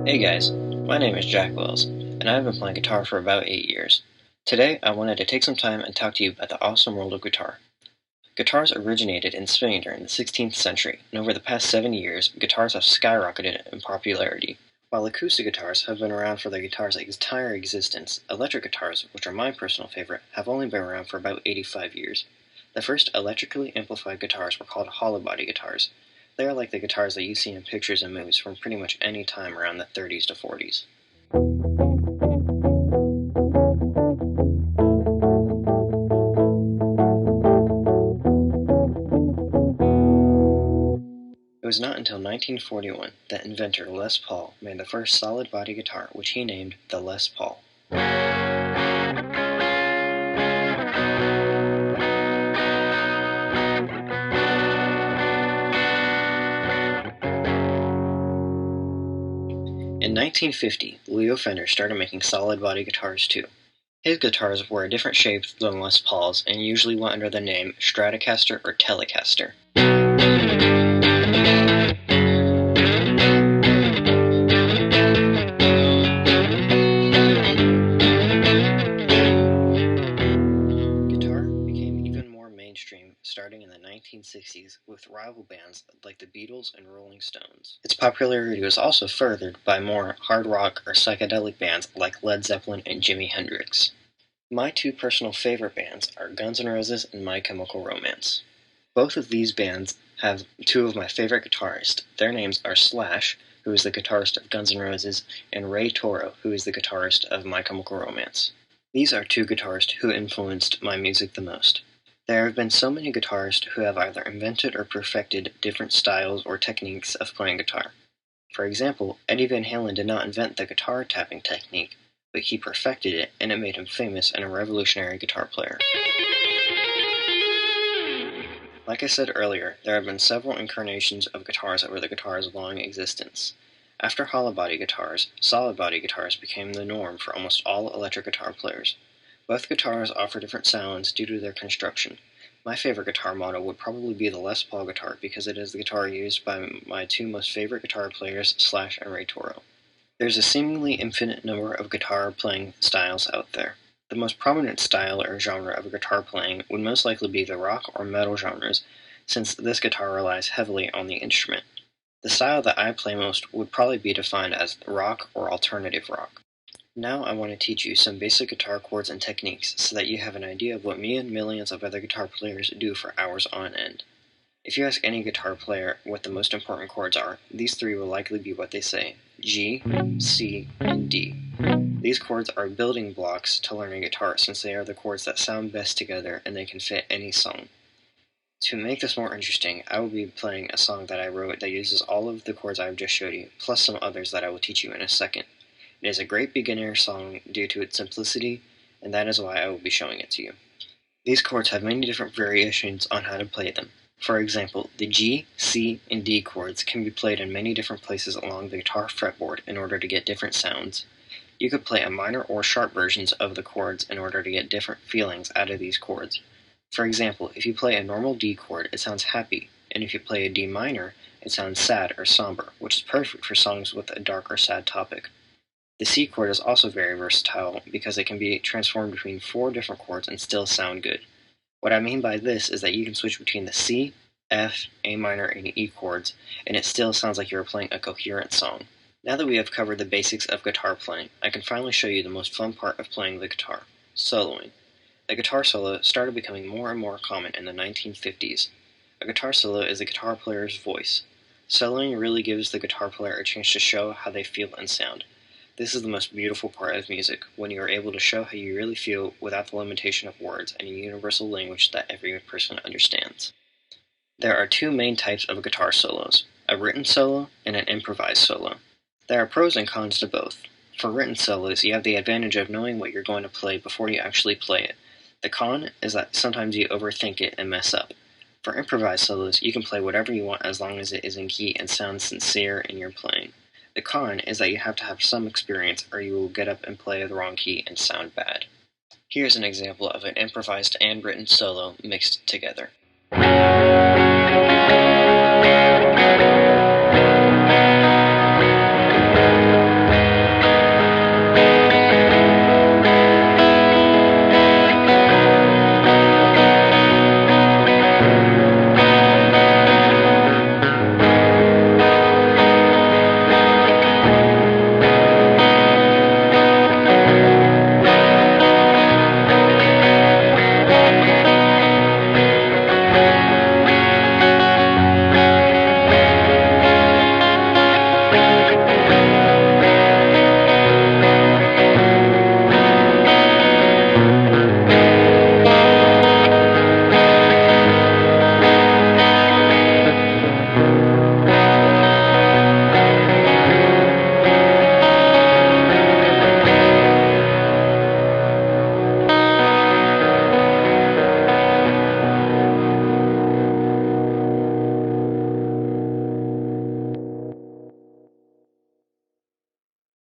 Hey guys, my name is Jack Wells, and I've been playing guitar for about 8 years. Today, I wanted to take some time and talk to you about the awesome world of guitar. Guitars originated in Spain during the 16th century, and over the past 70 years, guitars have skyrocketed in popularity. While acoustic guitars have been around for their guitar's entire existence, electric guitars, which are my personal favorite, have only been around for about 85 years. The first electrically amplified guitars were called hollow body guitars. They are like the guitars that you see in pictures and movies from pretty much any time around the 30s to 40s. It was not until 1941 that inventor Les Paul made the first solid body guitar, which he named the Les Paul. In 1950, Leo Fender started making solid body guitars too. His guitars were a different shape than Les Paul's and usually went under the name Stratocaster or Telecaster. Guitar became even more mainstream starting in the 1960s with rival bands like the Beatles and Rolling Stones. Its popularity was also furthered by more hard rock or psychedelic bands like Led Zeppelin and Jimi Hendrix. My two personal favorite bands are Guns N' Roses and My Chemical Romance. Both of these bands have two of my favorite guitarists. Their names are Slash, who is the guitarist of Guns N' Roses, and Ray Toro, who is the guitarist of My Chemical Romance. These are two guitarists who influenced my music the most. There have been so many guitarists who have either invented or perfected different styles or techniques of playing guitar. For example, Eddie Van Halen did not invent the guitar tapping technique, but he perfected it, and it made him famous and a revolutionary guitar player. Like I said earlier, there have been several incarnations of guitars over the guitar's long existence. After hollow body guitars, solid body guitars became the norm for almost all electric guitar players. Both guitars offer different sounds due to their construction. My favorite guitar model would probably be the Les Paul guitar because it is the guitar used by my two most favorite guitar players, Slash and Ray Toro. There's a seemingly infinite number of guitar playing styles out there. The most prominent style or genre of guitar playing would most likely be the rock or metal genres, since this guitar relies heavily on the instrument. The style that I play most would probably be defined as rock or alternative rock. Now I want to teach you some basic guitar chords and techniques so that you have an idea of what me and millions of other guitar players do for hours on end. If you ask any guitar player what the most important chords are, these three will likely be what they say: G, C, and D. These chords are building blocks to learning guitar since they are the chords that sound best together and they can fit any song. To make this more interesting, I will be playing a song that I wrote that uses all of the chords I have just showed you, plus some others that I will teach you in a second. It is a great beginner song due to its simplicity, and that is why I will be showing it to you. These chords have many different variations on how to play them. For example, the G, C, and D chords can be played in many different places along the guitar fretboard in order to get different sounds. You could play a minor or sharp versions of the chords in order to get different feelings out of these chords. For example, if you play a normal D chord, it sounds happy, and if you play a D minor, it sounds sad or somber, which is perfect for songs with a dark or sad topic. The C chord is also very versatile because it can be transformed between 4 different chords and still sound good. What I mean by this is that you can switch between the C, F, A minor, and E chords, and it still sounds like you are playing a coherent song. Now that we have covered the basics of guitar playing, I can finally show you the most fun part of playing the guitar: soloing. The guitar solo started becoming more and more common in the 1950s. A guitar solo is a guitar player's voice. Soloing really gives the guitar player a chance to show how they feel and sound. This is the most beautiful part of music, when you are able to show how you really feel without the limitation of words and a universal language that every person understands. There are two main types of guitar solos: a written solo and an improvised solo. There are pros and cons to both. For written solos, you have the advantage of knowing what you're going to play before you actually play it. The con is that sometimes you overthink it and mess up. For improvised solos, you can play whatever you want as long as it is in key and sounds sincere in your playing. The con is that you have to have some experience or you will get up and play the wrong key and sound bad. Here's an example of an improvised and written solo mixed together.